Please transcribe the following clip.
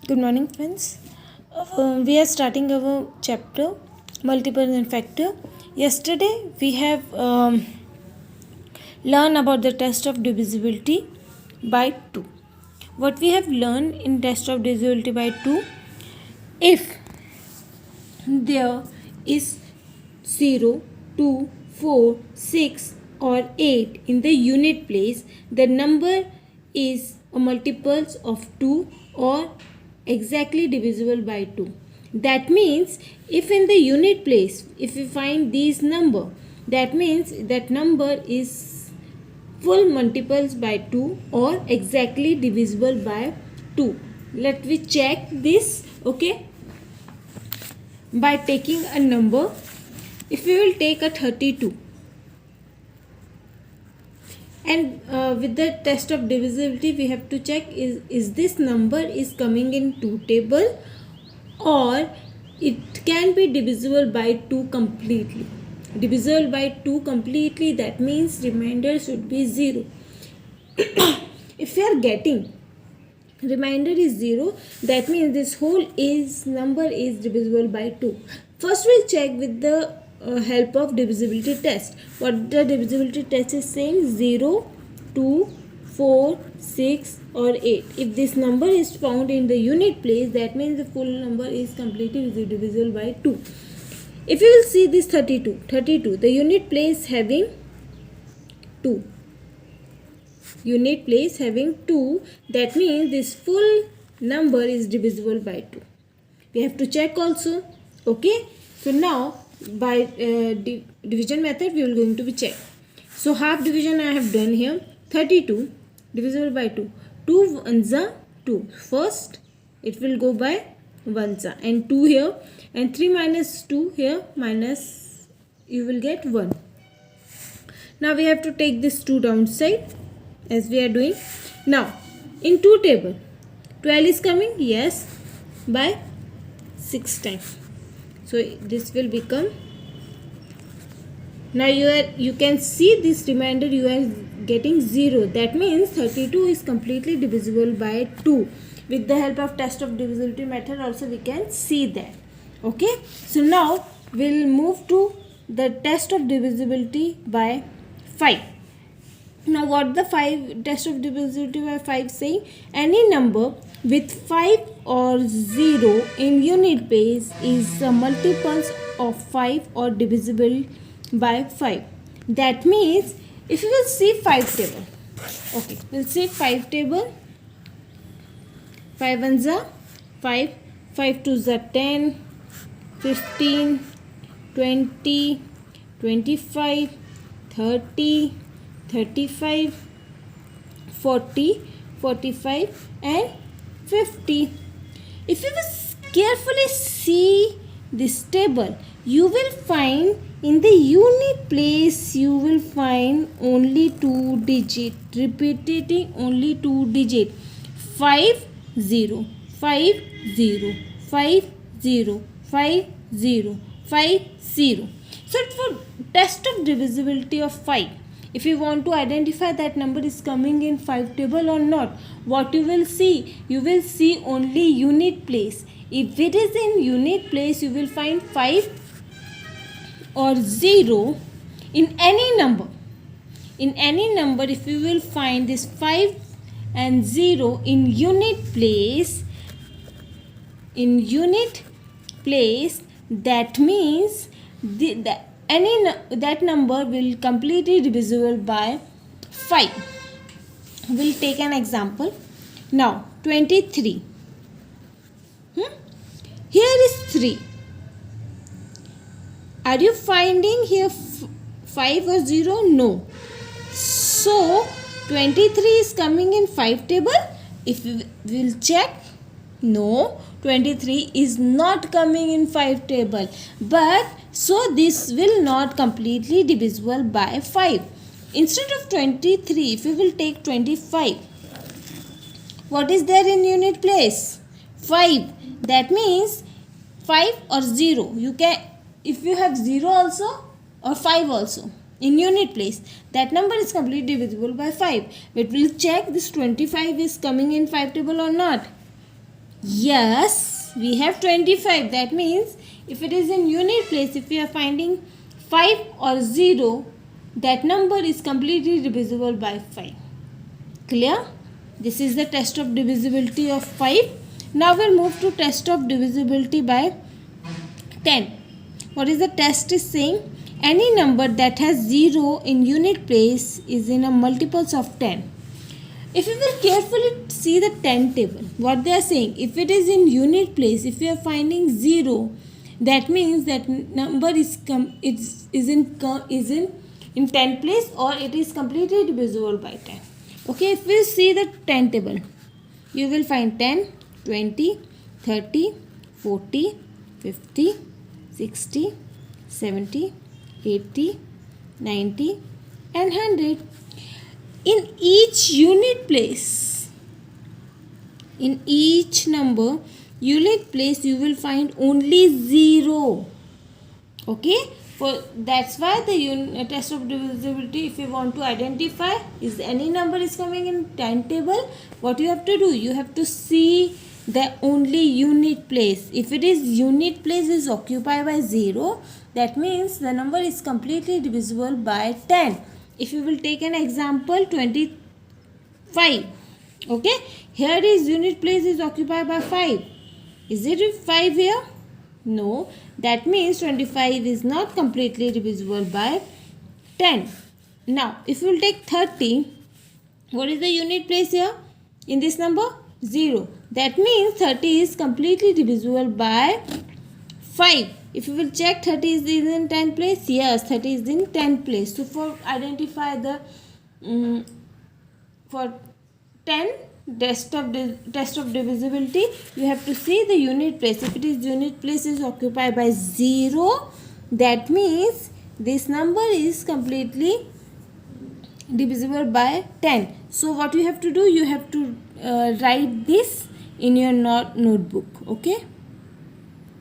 Good morning, friends. We are starting our chapter multiple and factor. Yesterday, we have learned about the test of divisibility by 2. What we have learned in test of divisibility by 2, if there is 0, 2, 4, 6 or 8 in the unit place, the number is a multiples of 2 or exactly divisible by 2. That means if in the unit place, if we find these number, that means that number is full multiples by 2 or exactly divisible by 2. Let me check this, okay, by taking a number. If we will take a 32 and with the test of divisibility we have to check is this number is coming in 2 table or it can be divisible by 2 completely. Divisible by 2 completely, that means remainder should be 0. If we are getting remainder is 0, that means this whole number is divisible by 2. First we'll check with the help of divisibility test. What the divisibility test is saying: 0, 2, 4, 6 or 8. If this number is found in the unit place, that means the full number is completely divisible by 2. If you will see this 32, the unit place having 2. Unit place having 2, that means this full number is divisible by 2. We have to check also, okay. So now by division method we will going to be check. So half division I have done here. 32 divisible by 2. 2 ones are 2. First it will go by ones are, and 2 here, and 3 minus 2 here, minus, you will get 1. Now we have to take this 2 downside as we are doing. Now in 2 table 12 is coming, yes, by 6 times. So this will become, now you can see this remainder you are getting 0. That means 32 is completely divisible by 2. With the help of test of divisibility method also we can see that. Okay. So now we'll move to the test of divisibility by 5. Now what the test of divisibility by 5 saying? Any number with 5 or 0 in unit place is a multiples of 5 or divisible by 5. That means if you will see 5 table, okay, we'll see 5 table. 5 ones are 5, 5 twos are 10, 15, 20, 25, 30, 35, 40, 45 and 50. If you will carefully see this table, you will find in the unit place you will find only 2 digit, repeating only 2 digit. 5 0, 5 0, 5 0, 5 0, 5 0. So for test of divisibility of 5, if you want to identify that number is coming in 5 table or not, what you will see? You will see only unit place. If it is in unit place, you will find 5 or 0 in any number. In any number, if you will find this 5 and 0 in unit place, that means that number will completely divisible by 5. We'll take an example. Now 23. Here is 3. Are you finding here 5 or 0? No. So 23 is coming in 5 table. If we will check, no, 23 is not coming in 5 table. But so this will not completely divisible by 5. Instead of 23, if we will take 25, what is there in unit place? 5. That means 5 or 0. You can, if you have 0 also or 5 also in unit place, that number is completely divisible by 5. But we'll check this 25 is coming in 5 table or not. Yes, we have 25. That means if it is in unit place, if we are finding 5 or 0, that number is completely divisible by 5. Clear? This is the test of divisibility of 5. Now we'll move to test of divisibility by 10. What is the test is saying? Any number that has 0 in unit place is in a multiples of 10. If you will carefully see the 10 table, what they are saying, if it is in unit place, if you are finding 0, that means that number is in 10 place, or it is completely divisible by 10. Okay, if we see the 10 table, you will find 10, 20, 30, 40, 50, 60, 70, 80, 90 and 100. In each unit place, in each number unit place, you will find only 0. Okay, for that's why the test of divisibility, if you want to identify is any number is coming in 10 table, what you have to do, you have to see the only unit place. If it is unit place is occupied by 0, that means the number is completely divisible by 10. If you will take an example 25, okay, here is unit place is occupied by 5. Is it 5 here? No, that means 25 is not completely divisible by 10. Now, if you will take 30, what is the unit place here in this number? 0. That means 30 is completely divisible by 5. If you will check 30 is in 10 place, yes, 30 is in 10 place. So for identify the for 10 test of divisibility, you have to see the unit place. If it is unit place is occupied by 0, that means this number is completely divisible by 10. So what you have to do, you have to write this in your notebook. Okay.